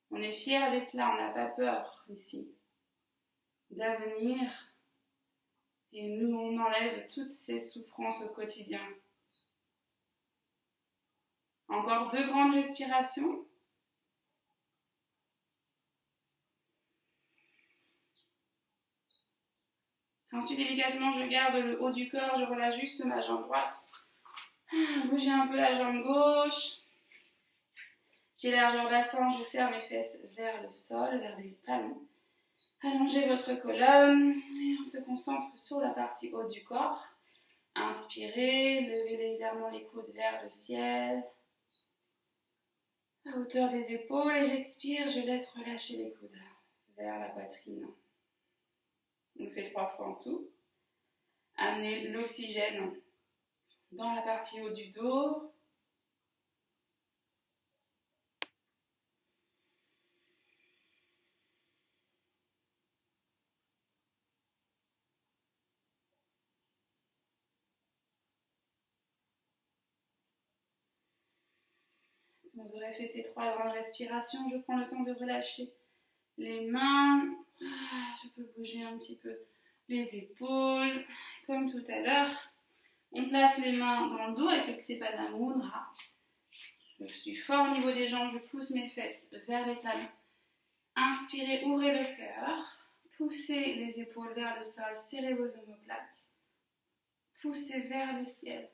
On est fier d'être là, on n'a pas peur ici d'avenir. Et nous, on enlève toutes ces souffrances au quotidien. Encore 2 grandes respirations. Ensuite, délicatement, je garde le haut du corps, je relâche juste ma jambe droite. Bougez un peu la jambe gauche. Pied largeur bassin, je serre mes fesses vers le sol, vers les talons. Allongez votre colonne et on se concentre sur la partie haute du corps. Inspirez, levez légèrement les coudes vers le ciel, à hauteur des épaules, et j'expire, je laisse relâcher les coudes vers la poitrine. On fait 3 fois en tout. Amenez l'oxygène dans la partie haute du dos. Vous aurez fait ces 3 grandes respirations. Je prends le temps de relâcher les mains. Je peux bouger un petit peu les épaules. Comme tout à l'heure, on place les mains dans le dos avec le Kshepada Mudra. Je suis fort au niveau des jambes. Je pousse mes fesses vers les talons. Inspirez, ouvrez le cœur. Poussez les épaules vers le sol. Serrez vos omoplates. Poussez vers le ciel.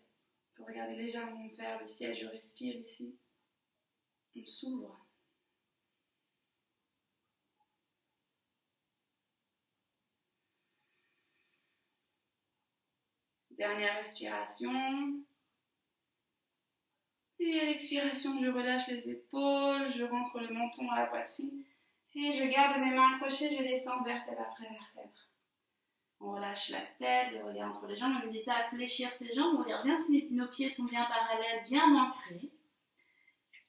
Vous regardez légèrement vers le ciel. Je respire ici. On s'ouvre. Dernière respiration. Et à l'expiration, je relâche les épaules, je rentre le menton à la poitrine et je garde mes mains accrochées, je descends vertèbre après vertèbre. On relâche la tête, le regard entre les jambes, on n'hésite pas à fléchir ses jambes, on regarde bien si nos pieds sont bien parallèles, bien ancrés.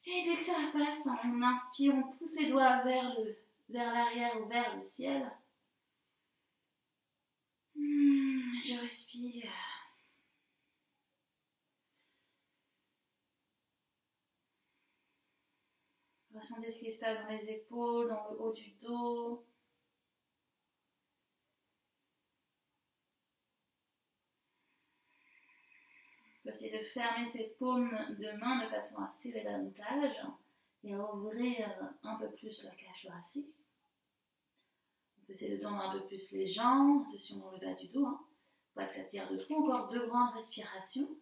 Et dès que ça passe, on inspire, on pousse les doigts vers l'arrière ou vers le ciel. Je respire. Ressentez ce qui se passe dans les épaules, dans le haut du dos. On peut essayer de fermer ses paumes de main de façon à serrer davantage et à ouvrir un peu plus la cage thoracique. On peut essayer de tendre un peu plus les jambes, attention dans le bas du dos, pas que ça tire de trop. Encore 2 grandes respirations.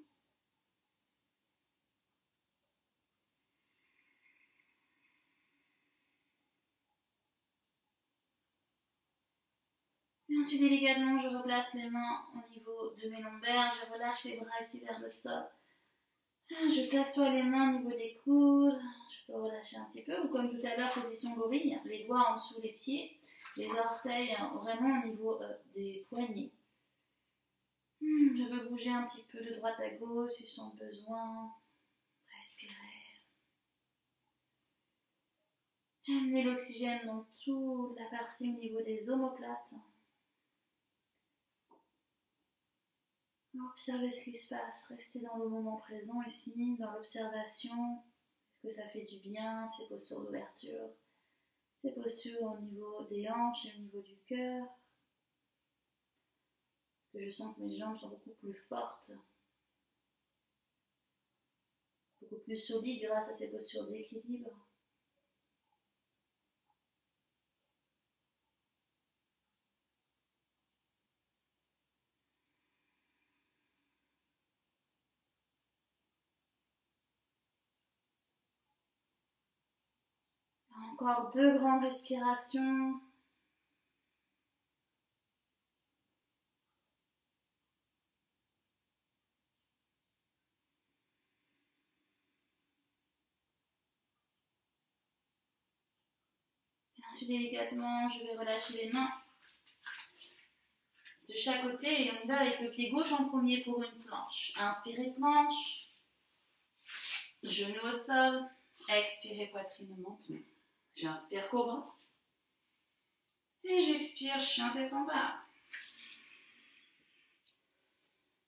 Et ensuite, délicatement, je replace les mains au niveau de mes lombaires, je relâche les bras ici vers le sol. Je place soit les mains au niveau des coudes, je peux relâcher un petit peu, ou comme tout à l'heure, position gorille, les doigts en dessous les pieds, les orteils vraiment au niveau des poignets. Je veux bouger un petit peu de droite à gauche si je sens besoin. Respirez. Amenez l'oxygène dans toute la partie au niveau des omoplates. Observez ce qui se passe, restez dans le moment présent ici, dans l'observation. Est-ce que ça fait du bien, ces postures d'ouverture, ces postures au niveau des hanches et au niveau du cœur? Est-ce que je sens que mes jambes sont beaucoup plus fortes, beaucoup plus solides grâce à ces postures d'équilibre? Encore 2 grandes respirations. Et ensuite, délicatement, je vais relâcher les mains de chaque côté et on y va avec le pied gauche en premier pour une planche. Inspirez, planche. Genou au sol. Expirez, poitrine au menton. J'inspire, cobra. Et j'expire, chien tête en bas.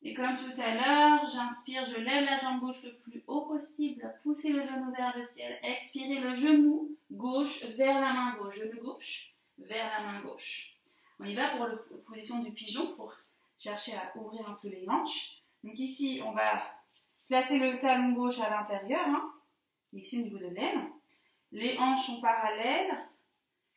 Et comme tout à l'heure, j'inspire, je lève la jambe gauche le plus haut possible. Poussez le genou vers le ciel. Expirez le genou gauche vers la main gauche. Genou gauche vers la main gauche. On y va pour la position du pigeon pour chercher à ouvrir un peu les hanches. Donc ici, on va placer le talon gauche à l'intérieur. ici au niveau de l'aine. Les hanches sont parallèles,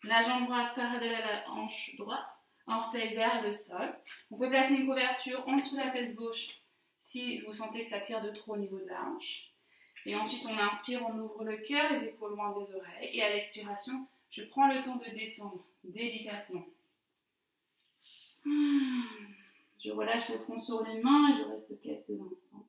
la jambe droite parallèle à la hanche droite, orteil vers le sol. On peut placer une couverture en dessous de la fesse gauche si vous sentez que ça tire de trop au niveau de la hanche. Et ensuite, on inspire, on ouvre le cœur, les épaules loin des oreilles. Et à l'expiration, je prends le temps de descendre délicatement. Je relâche le front sur les mains et je reste quelques instants.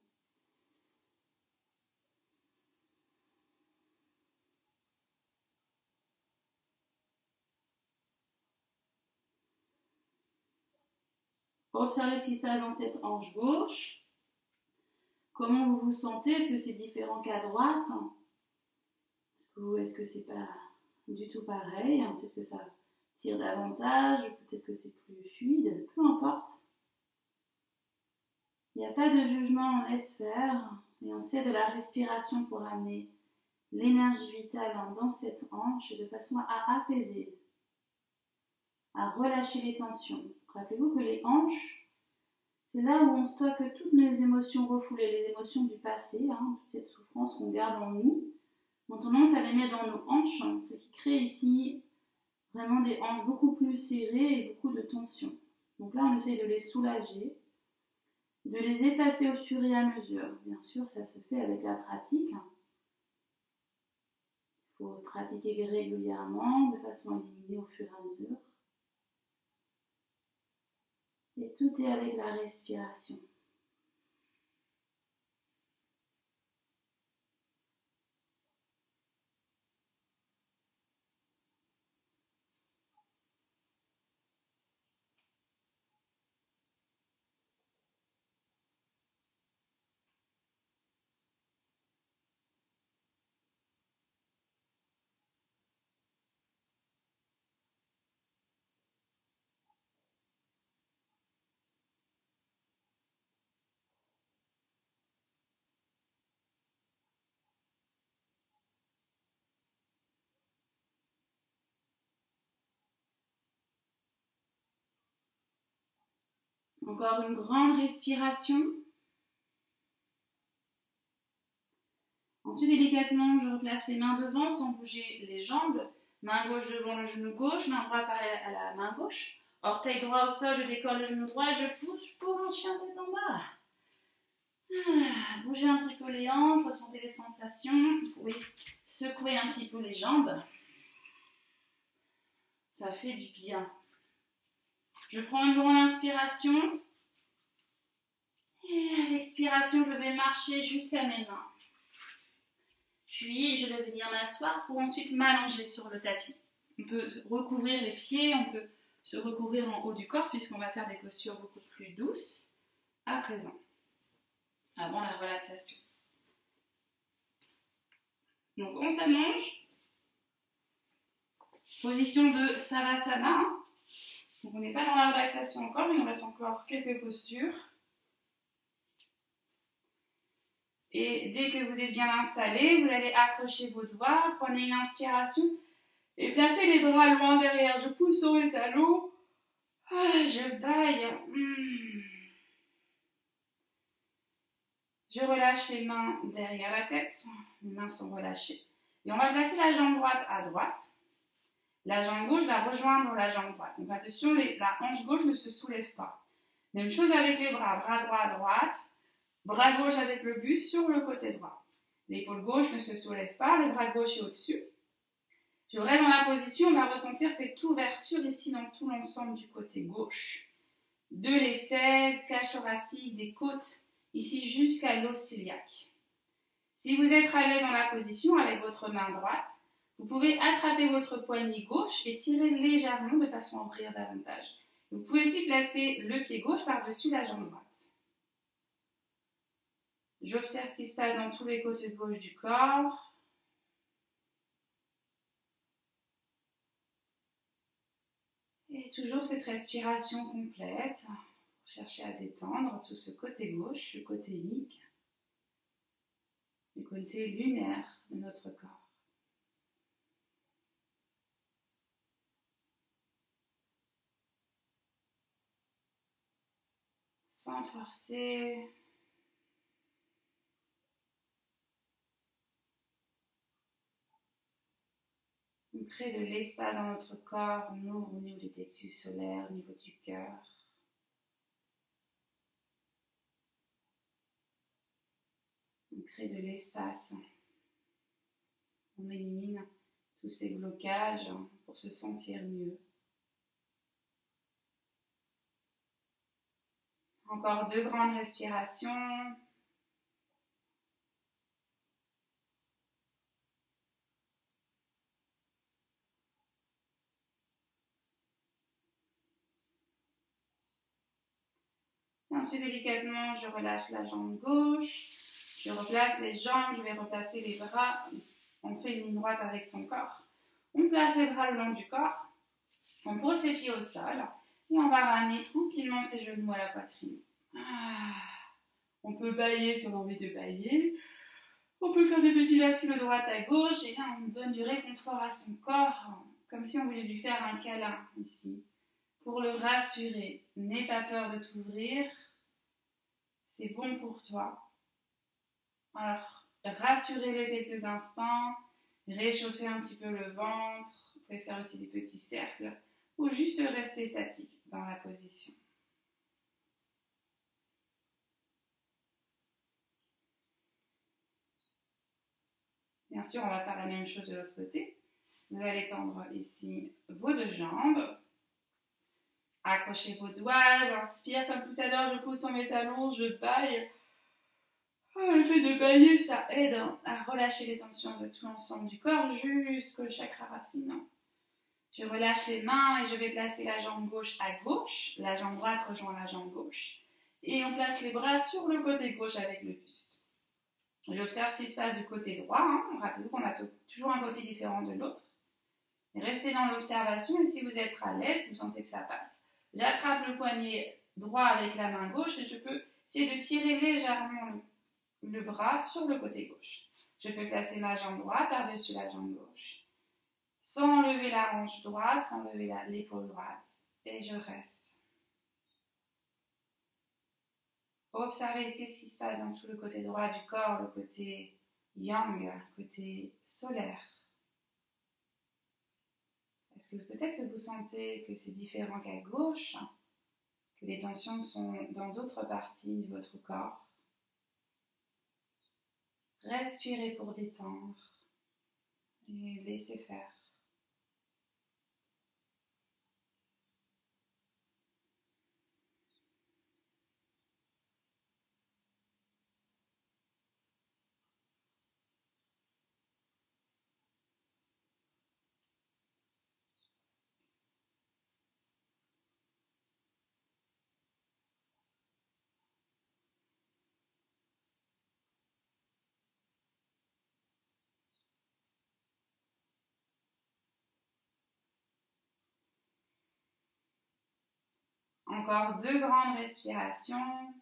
Observez ce qui se passe dans cette hanche gauche. Comment vous vous sentez? Est-ce que c'est différent qu'à droite? Est-ce que c'est pas du tout pareil? Peut-être que ça tire davantage, peut-être que c'est plus fluide, peu importe. Il n'y a pas de jugement, on laisse faire. Et on sait de la respiration pour amener l'énergie vitale dans cette hanche de façon à apaiser, à relâcher les tensions. Rappelez-vous que les hanches, c'est là où on stocke toutes nos émotions refoulées, les émotions du passé, toute cette souffrance qu'on garde en nous. On a tendance à les mettre dans nos hanches, ce qui crée ici vraiment des hanches beaucoup plus serrées et beaucoup de tension. Donc là, on essaye de les soulager, de les effacer au fur et à mesure. Bien sûr, ça se fait avec la pratique. Il faut pratiquer régulièrement, de façon à éliminer au fur et à mesure. Et tout est avec la respiration. Encore une grande respiration. Ensuite, délicatement, je replace les mains devant sans bouger les jambes. Main gauche devant le genou gauche, main droite parallèle à la main gauche. Orteil droit au sol, je décolle le genou droit et je pousse pour un chien tête en bas. Bougez un petit peu les hanches, ressentez les sensations. Vous pouvez secouer un petit peu les jambes. Ça fait du bien. Je prends une grande inspiration. Et à l'expiration, je vais marcher jusqu'à mes mains. Puis, je vais venir m'asseoir pour ensuite m'allonger sur le tapis. On peut recouvrir les pieds, on peut se recouvrir en haut du corps puisqu'on va faire des postures beaucoup plus douces à présent, avant la relaxation. Donc, on s'allonge. Position de Savasana. Donc, on n'est pas dans la relaxation encore, mais il nous reste encore quelques postures. Et dès que vous êtes bien installé, vous allez accrocher vos doigts, prenez une inspiration et placez les bras loin derrière. Je pousse sur les talons, je baille. Je relâche les mains derrière la tête, les mains sont relâchées. Et on va placer la jambe droite à droite. La jambe gauche va rejoindre la jambe droite. Donc attention, la hanche gauche ne se soulève pas. Même chose avec les bras, bras droit à droite. Bras gauche avec le buste sur le côté droit. L'épaule gauche ne se soulève pas, le bras gauche est au-dessus. Je reste dans la position, on va ressentir cette ouverture ici dans tout l'ensemble du côté gauche. De l'aisselle, cage thoracique, des côtes, ici jusqu'à l'os iliaque. Si vous êtes à l'aise dans la position avec votre main droite, vous pouvez attraper votre poignet gauche et tirer légèrement de façon à ouvrir davantage. Vous pouvez aussi placer le pied gauche par-dessus la jambe droite. J'observe ce qui se passe dans tous les côtés gauche du corps. Et toujours cette respiration complète. Cherchez à détendre tout ce côté gauche, le côté iliaque, le côté lunaire de notre corps. Sans forcer. On crée de l'espace dans notre corps, on ouvre au niveau du plexus solaire, au niveau du cœur. On crée de l'espace. On élimine tous ces blocages pour se sentir mieux. Encore 2 grandes respirations. Et ensuite, délicatement, je relâche la jambe gauche. Je replace les jambes, je vais replacer les bras. On fait une ligne droite avec son corps. On place les bras le long du corps. On pose ses pieds au sol. Et on va ramener tranquillement ses genoux à la poitrine. On peut bâiller si on a envie de bâiller. On peut faire des petits bascules de droite à gauche. Et là, on donne du réconfort à son corps. Comme si on voulait lui faire un câlin ici. Pour le rassurer. N'aie pas peur de t'ouvrir. C'est bon pour toi. Alors, rassurez-le quelques instants. Réchauffez un petit peu le ventre. Vous pouvez faire aussi des petits cercles. Ou juste rester statique dans la position. Bien sûr, on va faire la même chose de l'autre côté. Vous allez tendre ici vos 2 jambes. Accrochez vos doigts, j'inspire comme tout à l'heure, je pousse sur mes talons, je baille. Le fait de bailler, ça aide à relâcher les tensions de tout l'ensemble du corps jusqu'au chakra racine. Je relâche les mains et je vais placer la jambe gauche à gauche. La jambe droite rejoint la jambe gauche. Et on place les bras sur le côté gauche avec le buste. J'observe ce qui se passe du côté droit. Rappelez-vous qu'on a toujours un côté différent de l'autre. Restez dans l'observation et si vous êtes à l'aise, si vous sentez que ça passe, j'attrape le poignet droit avec la main gauche et je peux essayer de tirer légèrement le bras sur le côté gauche. Je peux placer ma jambe droite par-dessus la jambe gauche. Sans lever la hanche droite, sans lever l'épaule droite. Et je reste. Observez qu'est-ce qui se passe dans tout le côté droit du corps, le côté yang, le côté solaire. Est-ce que peut-être que vous sentez que c'est différent qu'à gauche, que les tensions sont dans d'autres parties de votre corps? Respirez pour détendre et laissez faire. Encore 2 grandes respirations.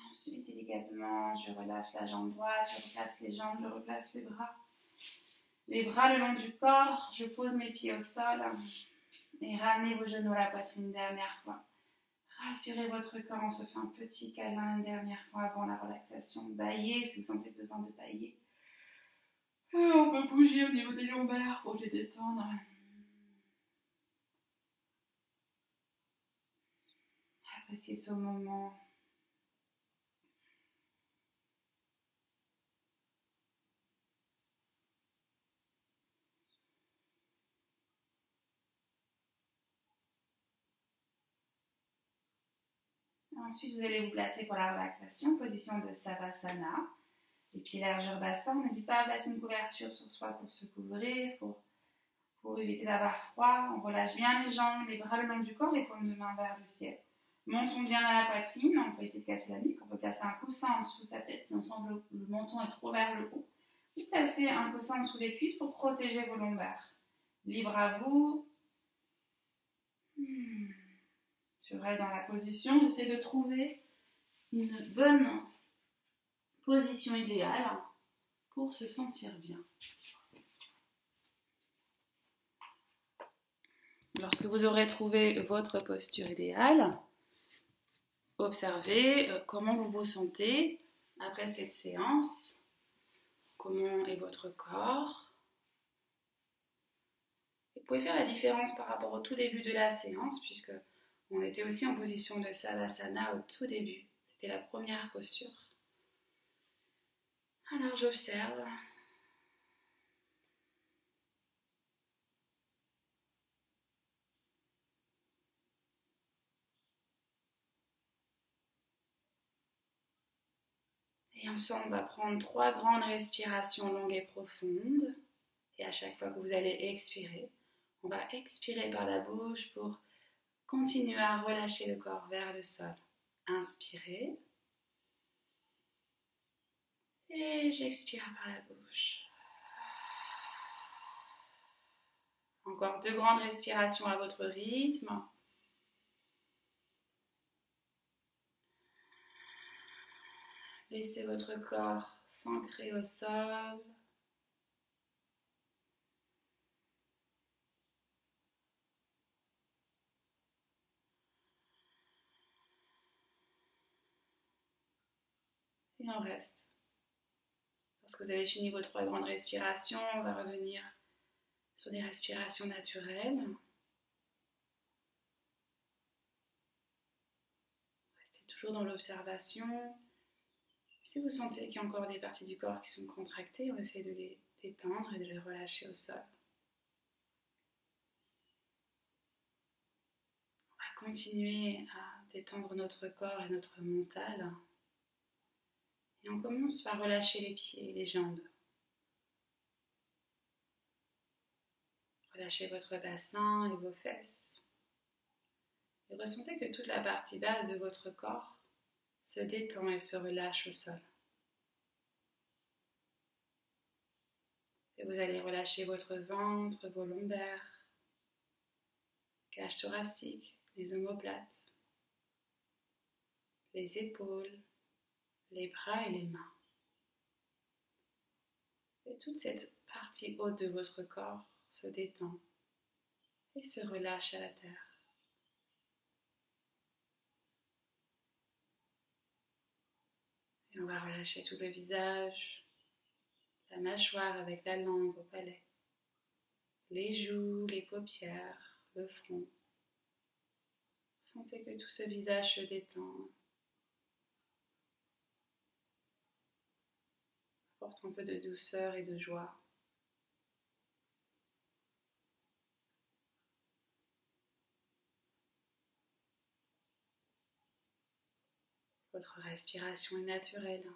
Ensuite, délicatement, je relâche la jambe droite, je replace les jambes, je replace les bras. Les bras le long du corps, je pose mes pieds au sol et ramenez vos genoux à la poitrine une dernière fois. Rassurez votre corps, on se fait un petit câlin une dernière fois avant la relaxation. Baillez si vous sentez besoin de bailler. On peut bouger au niveau des lombaires pour les détendre. Appréciez ce moment. Ensuite, vous allez vous placer pour la relaxation, position de Savasana. Les pieds largeur bassin, n'hésitez pas à placer une couverture sur soi pour se couvrir, pour éviter d'avoir froid. On relâche bien les jambes, les bras le long du corps, les paumes de main vers le ciel. Montons bien à la poitrine, on peut éviter de casser la nuque, on peut placer un coussin en dessous de sa tête si on sent que le menton est trop vers le haut. Ou placer un coussin en dessous des cuisses pour protéger vos lombaires. Libre à vous. Je reste dans la position, j'essaie de trouver une bonne position idéale pour se sentir bien. Lorsque vous aurez trouvé votre posture idéale, observez comment vous vous sentez après cette séance, comment est votre corps. Vous pouvez faire la différence par rapport au tout début de la séance, puisque on était aussi en position de Savasana au tout début. C'était la première posture. Alors j'observe. Et ensemble, on va prendre 3 grandes respirations longues et profondes. Et à chaque fois que vous allez expirer, on va expirer par la bouche pour continuer à relâcher le corps vers le sol. Inspirez. Et j'expire par la bouche. Encore 2 grandes respirations à votre rythme. Laissez votre corps s'ancrer au sol. Et on reste. Lorsque vous avez fini vos 3 grandes respirations, on va revenir sur des respirations naturelles. Restez toujours dans l'observation. Si vous sentez qu'il y a encore des parties du corps qui sont contractées, on essaie de les détendre et de les relâcher au sol. On va continuer à détendre notre corps et notre mental. Et on commence par relâcher les pieds et les jambes. Relâchez votre bassin et vos fesses. Et ressentez que toute la partie basse de votre corps se détend et se relâche au sol. Et vous allez relâcher votre ventre, vos lombaires, cage thoracique, les omoplates, les épaules, les bras et les mains. Et toute cette partie haute de votre corps se détend et se relâche à la terre. Et on va relâcher tout le visage, la mâchoire avec la langue au palais, les joues, les paupières, le front. Sentez que tout ce visage se détend. Apporte un peu de douceur et de joie. Votre respiration est naturelle. À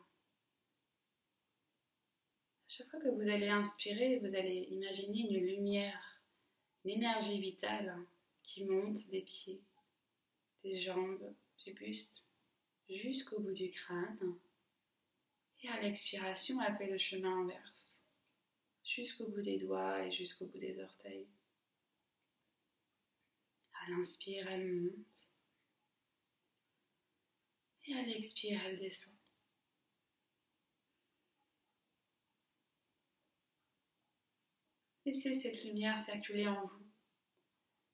chaque fois que vous allez inspirer, vous allez imaginer une lumière, une énergie vitale qui monte des pieds, des jambes, du buste, jusqu'au bout du crâne. Et à l'expiration, elle fait le chemin inverse, jusqu'au bout des doigts et jusqu'au bout des orteils. À l'inspire, elle monte. Et à l'expire, elle descend. Laissez cette lumière circuler en vous.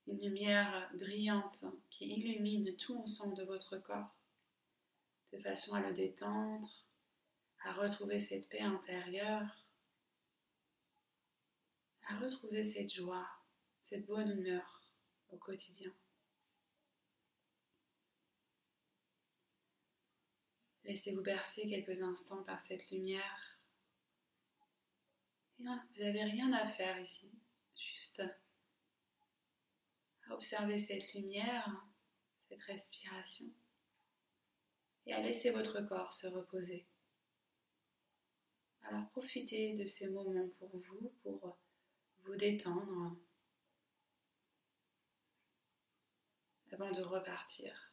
Une lumière brillante qui illumine tout l'ensemble de votre corps, de façon à le détendre, à retrouver cette paix intérieure, à retrouver cette joie, cette bonne humeur au quotidien. Laissez-vous bercer quelques instants par cette lumière. Et vous n'avez rien à faire ici, juste à observer cette lumière, cette respiration, et à laisser votre corps se reposer. Alors profitez de ces moments pour vous détendre avant de repartir.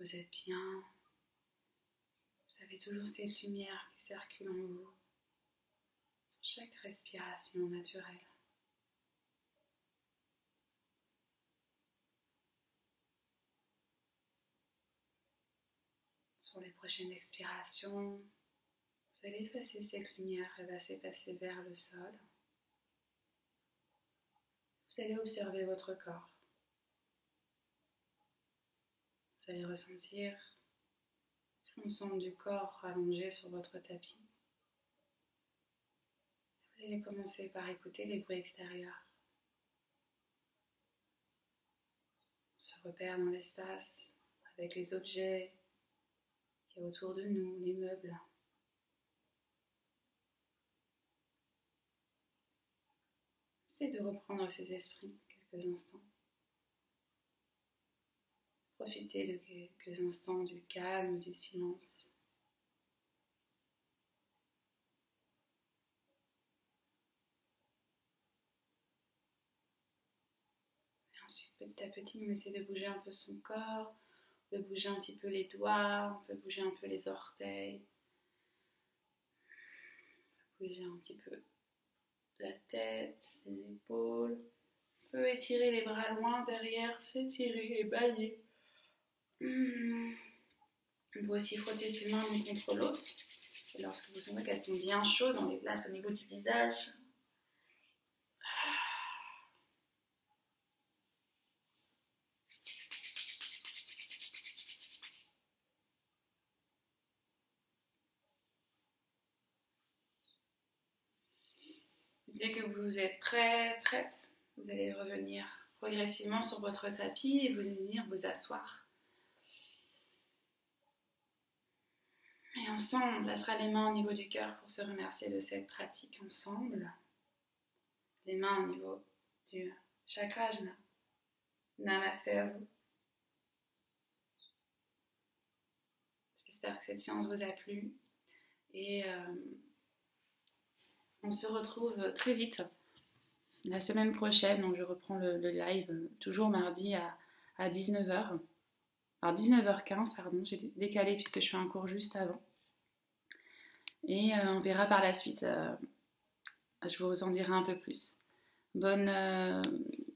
vous êtes bien. Vous avez toujours cette lumière qui circule en vous sur chaque respiration naturelle. Sur les prochaines expirations, vous allez effacer cette lumière, elle va s'effacer vers le sol. Vous allez observer votre corps. Vous allez ressentir l'ensemble du corps allongé sur votre tapis. Vous allez commencer par écouter les bruits extérieurs. On se repère dans l'espace avec les objets qui y a autour de nous, les meubles. Essayez de reprendre ces esprits quelques instants. Profitez de quelques instants du calme, du silence. Et ensuite, petit à petit, on essaie de bouger un peu son corps, on peut bouger un petit peu les doigts, on peut bouger un peu les orteils, on peut bouger un petit peu la tête, les épaules. On peut étirer les bras loin derrière, s'étirer et bâiller. On peut aussi frotter ses mains l'une contre l'autre. Et lorsque vous sentez qu'elles sont bien chaudes, on les place au niveau du visage. Dès que vous êtes prête, vous allez revenir progressivement sur votre tapis et vous allez venir vous asseoir. Et ensemble, on placera les mains au niveau du cœur pour se remercier de cette pratique ensemble. Les mains au niveau du chakra Ajna. Namasté à vous. J'espère que cette séance vous a plu. Et on se retrouve très vite. La semaine prochaine, donc je reprends le live, toujours mardi à 19h. Alors 19h15, pardon, j'ai décalé puisque je fais un cours juste avant. Et on verra par la suite, je vous en dirai un peu plus. Bonne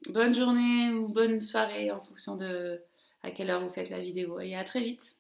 journée ou bonne soirée en fonction de à quelle heure vous faites la vidéo. Et à très vite.